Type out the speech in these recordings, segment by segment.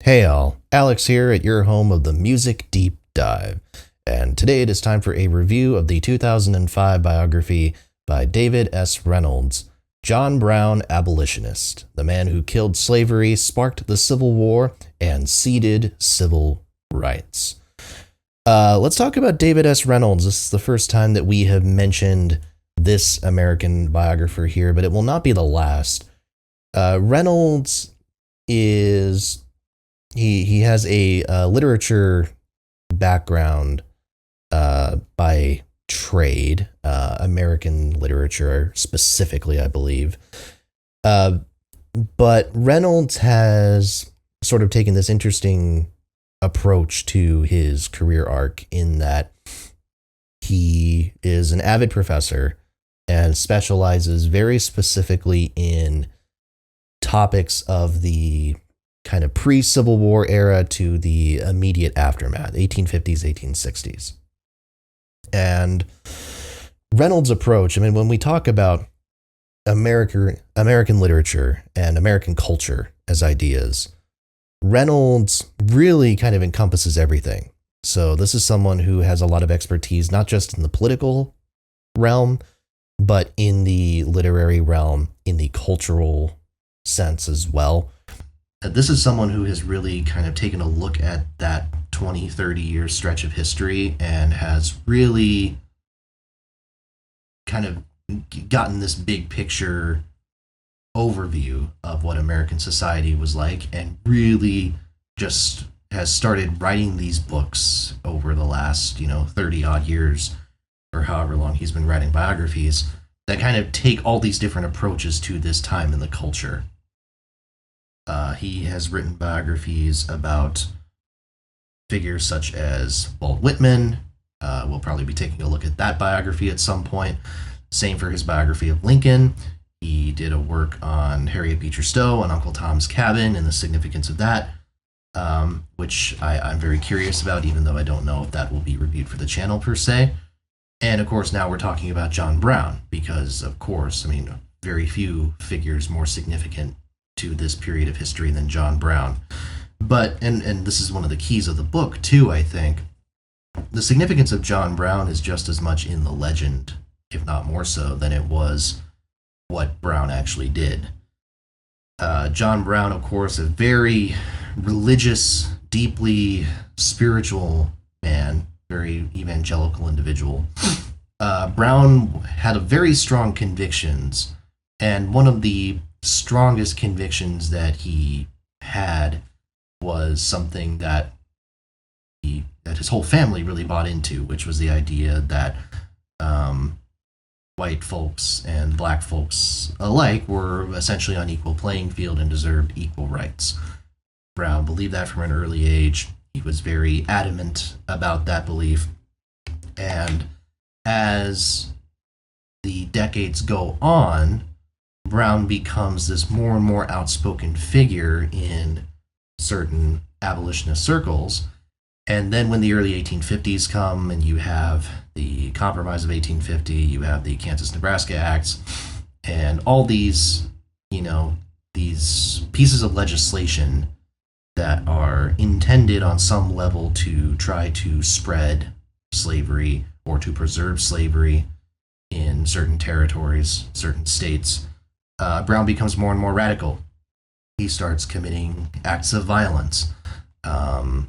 Hey all, Alex here at your home of the Music Deep Dive, and today it is time for a review of the 2005 biography by David S. Reynolds, John Brown, Abolitionist, the man who killed slavery, sparked the Civil War, and ceded civil rights. Let's talk about David S. Reynolds. This is the first time that we have mentioned this American biographer here, but it will not be the last. Reynolds is he has a literature background by trade, American literature specifically, I believe. But Reynolds has sort of taken this interesting approach to his career arc in that he is an avid professor and specializes very specifically in topics of the kind of pre-Civil War era to the immediate aftermath, 1850s, 1860s. And Reynolds' approach, I mean, when we talk about American literature and American culture as ideas, Reynolds really kind of encompasses everything. So this is someone who has a lot of expertise, not just in the political realm, but in the literary realm, in the cultural sense as well. This is someone who has really kind of taken a look at that 20, 30-year stretch of history and has really kind of gotten this big picture overview of what American society was like, and really just has started writing these books over the last, 30 odd years or however long he's been writing biographies that kind of take all these different approaches to this time in the culture. He has written biographies about figures such as Walt Whitman. We'll probably be taking a look at that biography at some point. Same for his biography of Lincoln. He did a work on Harriet Beecher Stowe and Uncle Tom's Cabin and the significance of that, which I'm very curious about, even though I don't know if that will be reviewed for the channel per se. And of course, now we're talking about John Brown, because of course, I mean, very few figures more significant to this period of history than John Brown. But, and this is one of the keys of the book too, I think, the significance of John Brown is just as much in the legend, if not more so, than it was what Brown actually did. John Brown, of course, a very religious, deeply spiritual man, very evangelical individual. Brown had a very strong convictions, and one of the strongest convictions that he had was something that his whole family really bought into, which was the idea that white folks and black folks alike were essentially on equal playing field and deserved equal rights. Brown believed that from an early age. He was very adamant about that belief. And as the decades go on, Brown becomes this more and more outspoken figure in certain abolitionist circles. And then when the early 1850s come and you have the Compromise of 1850, you have the Kansas-Nebraska Acts, and all these, these pieces of legislation that are intended on some level to try to spread slavery or to preserve slavery in certain territories, certain states, Brown becomes more and more radical. He starts committing acts of violence, and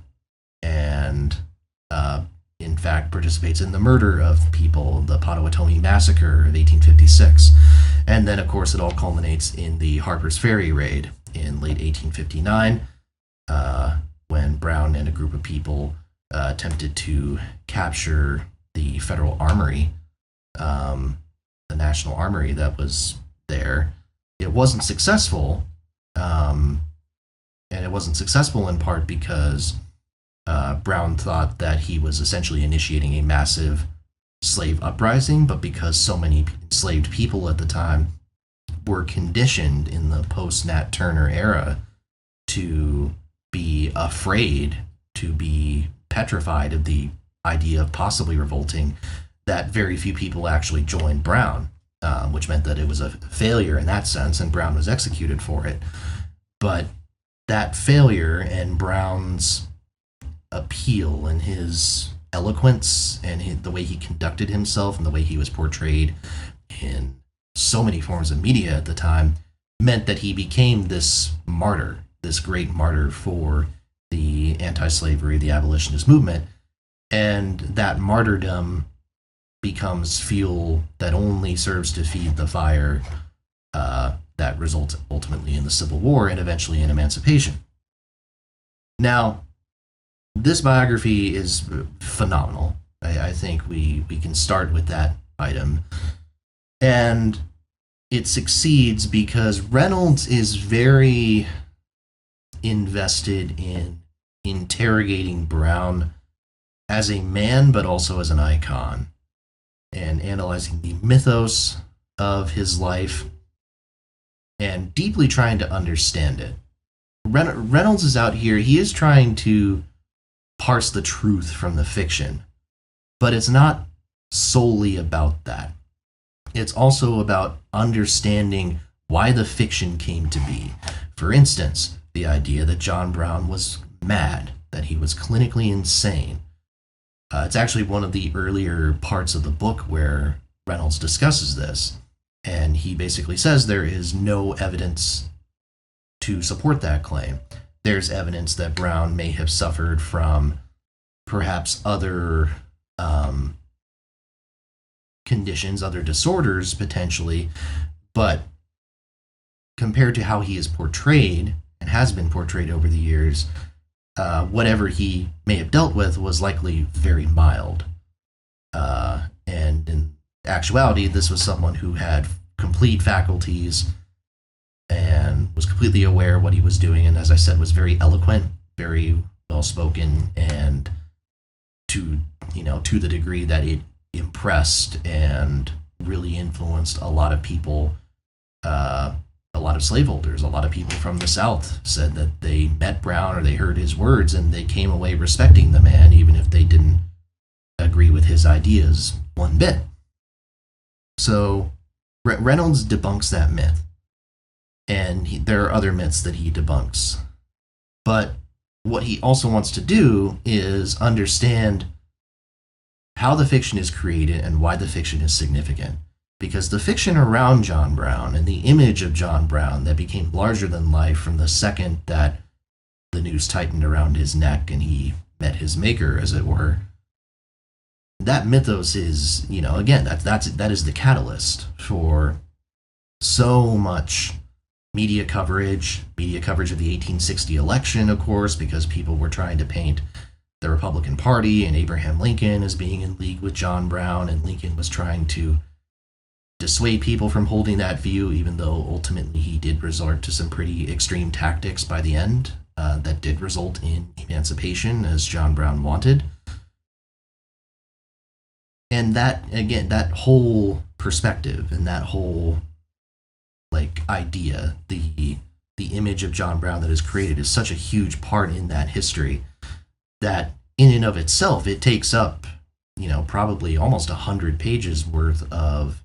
in fact participates in the murder of people, the Potawatomi Massacre of 1856. And then, of course, it all culminates in the Harper's Ferry raid in late 1859, when Brown and a group of people attempted to capture the federal armory, the National Armory that was there. It wasn't successful, and it wasn't successful in part because Brown thought that he was essentially initiating a massive slave uprising, but because so many enslaved people at the time were conditioned in the post-Nat Turner era to be afraid, to be petrified of the idea of possibly revolting, that very few people actually joined Brown, which meant that it was a failure in that sense, and Brown was executed for it. But that failure and Brown's appeal and his eloquence and the way he conducted himself and the way he was portrayed in so many forms of media at the time meant that he became this martyr, this great martyr for the anti-slavery, the abolitionist movement. And that martyrdom becomes fuel that only serves to feed the fire that results ultimately in the Civil War and eventually in emancipation. Now, this biography is phenomenal. I think we can start with that item. And it succeeds because Reynolds is very invested in interrogating Brown as a man, but also as an icon, and analyzing the mythos of his life and deeply trying to understand it. Reynolds is out here, he is trying to parse the truth from the fiction, but it's not solely about that. It's also about understanding why the fiction came to be. For instance, the idea that John Brown was mad, that he was clinically insane. It's actually one of the earlier parts of the book where Reynolds discusses this, and he basically says there is no evidence to support that claim. There's evidence that Brown may have suffered from perhaps other conditions, other disorders potentially, but compared to how he is portrayed and has been portrayed over the years, whatever he may have dealt with was likely very mild. And in actuality, this was someone who had complete faculties and was completely aware of what he was doing, and as I said, was very eloquent, very well spoken, and to the degree that it impressed and really influenced a lot of people. A lot of slaveholders, a lot of people from the South said that they met Brown or they heard his words and they came away respecting the man, even if they didn't agree with his ideas one bit. So Reynolds debunks that myth, and there are other myths that he debunks. But what he also wants to do is understand how the fiction is created and why the fiction is significant. Because the fiction around John Brown and the image of John Brown that became larger than life from the second that the noose tightened around his neck and he met his maker, as it were, that mythos is, again, that is the catalyst for so much media coverage of the 1860 election, of course, because people were trying to paint the Republican Party and Abraham Lincoln as being in league with John Brown, and Lincoln was trying to dissuade people from holding that view, even though ultimately he did resort to some pretty extreme tactics by the end that did result in emancipation, as John Brown wanted. And that, again, that whole perspective and that whole idea, the image of John Brown that is created is such a huge part in that history that in and of itself, it takes up, probably almost 100 pages worth of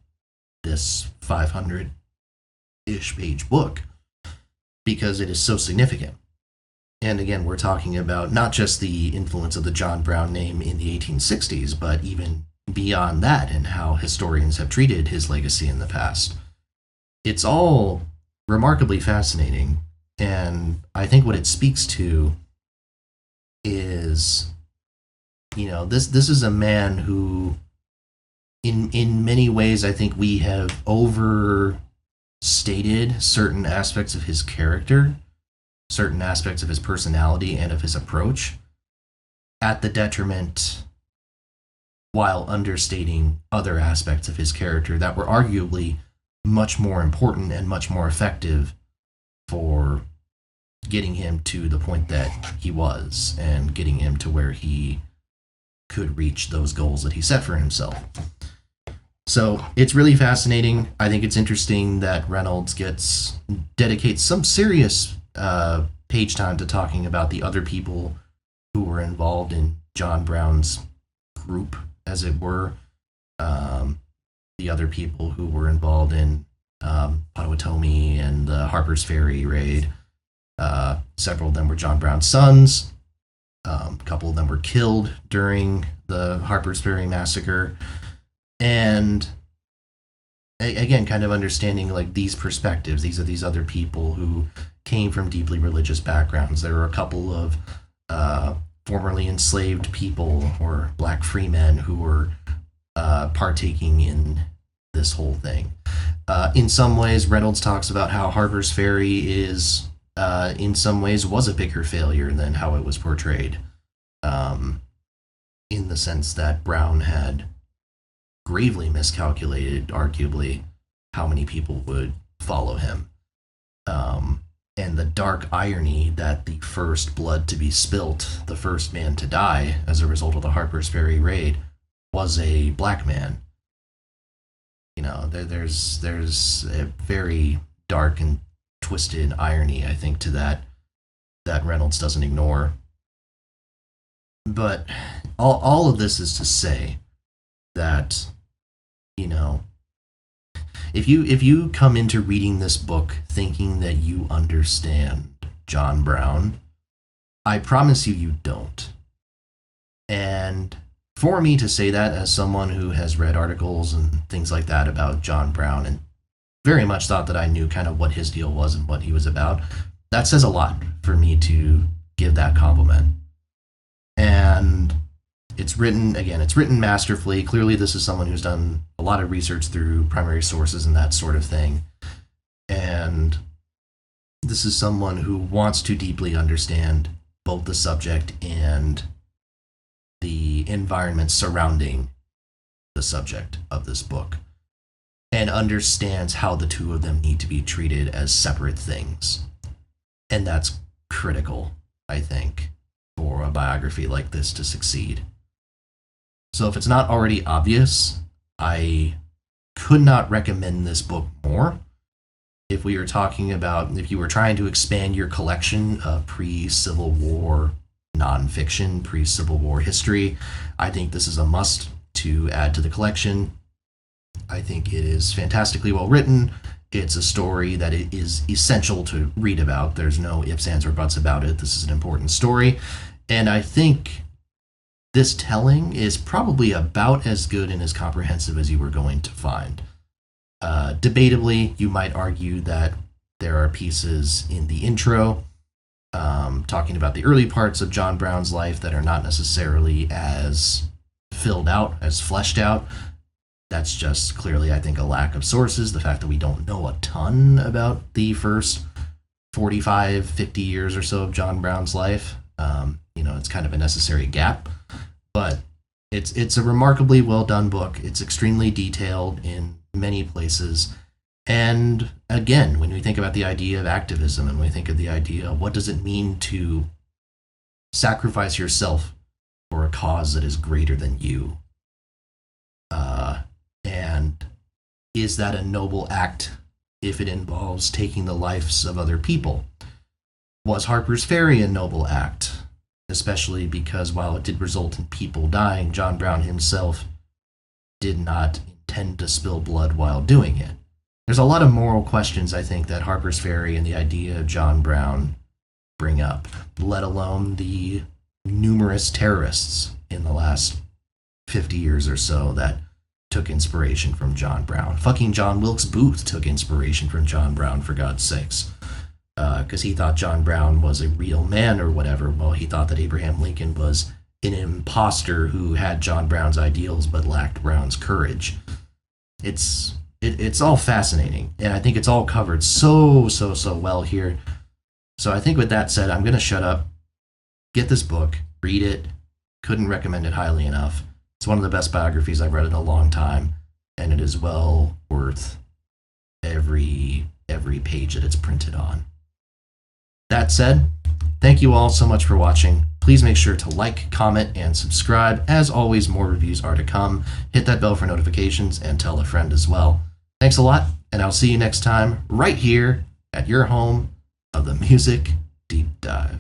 this 500-ish page book, because it is so significant. And again, we're talking about not just the influence of the John Brown name in the 1860s, but even beyond that and how historians have treated his legacy in the past. It's all remarkably fascinating, and I think what it speaks to is, this is a man who in many ways, I think we have overstated certain aspects of his character, certain aspects of his personality and of his approach, at the detriment, while understating other aspects of his character that were arguably much more important and much more effective for getting him to the point that he was and getting him to where he could reach those goals that he set for himself. So it's really fascinating. I think it's interesting that Reynolds dedicates some serious page time to talking about the other people who were involved in John Brown's group, as it were. The other people who were involved in Potawatomi and the Harper's Ferry raid. Several of them were John Brown's sons. A couple of them were killed during the Harper's Ferry massacre. And again, kind of understanding like these perspectives. These are these other people who came from deeply religious backgrounds. There were a couple of formerly enslaved people or black free men who were partaking in this whole thing. In some ways, Reynolds talks about how Harper's Ferry is, in some ways, was a bigger failure than how it was portrayed. In the sense that Brown had gravely miscalculated, arguably, how many people would follow him. And the dark irony that the first blood to be spilt, the first man to die as a result of the Harper's Ferry raid, was a black man. You know, there's a very dark and twisted irony, I think, to that Reynolds doesn't ignore. But all of this is to say that, you know, if you come into reading this book thinking that you understand John Brown, I promise you don't. And for me to say that as someone who has read articles and things like that about John Brown and very much thought that I knew kind of what his deal was and what he was about, that says a lot for me to give that compliment. And it's written masterfully. Clearly, this is someone who's done a lot of research through primary sources and that sort of thing. And this is someone who wants to deeply understand both the subject and the environment surrounding the subject of this book, and understands how the two of them need to be treated as separate things. And that's critical, I think, for a biography like this to succeed. So if it's not already obvious, I could not recommend this book more. If we were talking about, if you were trying to expand your collection of pre-Civil War nonfiction, pre-Civil War history, I think this is a must to add to the collection. I think it is fantastically well written. It's a story that it is essential to read about. There's no ifs, ands, or buts about it. This is an important story. And I think this telling is probably about as good and as comprehensive as you were going to find. Debatably, you might argue that there are pieces in the intro talking about the early parts of John Brown's life that are not necessarily as filled out, as fleshed out. That's just clearly, I think, a lack of sources. The fact that we don't know a ton about the first 45, 50 years or so of John Brown's life. It's kind of a necessary gap. But it's a remarkably well done book. It's extremely detailed in many places. And again, when we think about the idea of activism and we think of the idea of what does it mean to sacrifice yourself for a cause that is greater than you, and is that a noble act if it involves taking the lives of other people? Was Harper's Ferry a noble act? Especially because while it did result in people dying, John Brown himself did not intend to spill blood while doing it. There's a lot of moral questions, I think, that Harper's Ferry and the idea of John Brown bring up, let alone the numerous terrorists in the last 50 years or so that took inspiration from John Brown. Fucking John Wilkes Booth took inspiration from John Brown, for God's sakes. Because he thought John Brown was a real man or whatever. Well, he thought that Abraham Lincoln was an imposter who had John Brown's ideals but lacked Brown's courage. It's all fascinating, and I think it's all covered so well here. So I think with that said, I'm going to shut up, get this book, read it. Couldn't recommend it highly enough. It's one of the best biographies I've read in a long time, and it is well worth every page that it's printed on. That said, thank you all so much for watching. Please make sure to like, comment, and subscribe. As always, more reviews are to come. Hit that bell for notifications and tell a friend as well. Thanks a lot, and I'll see you next time right here at your home of the Music Deep Dive.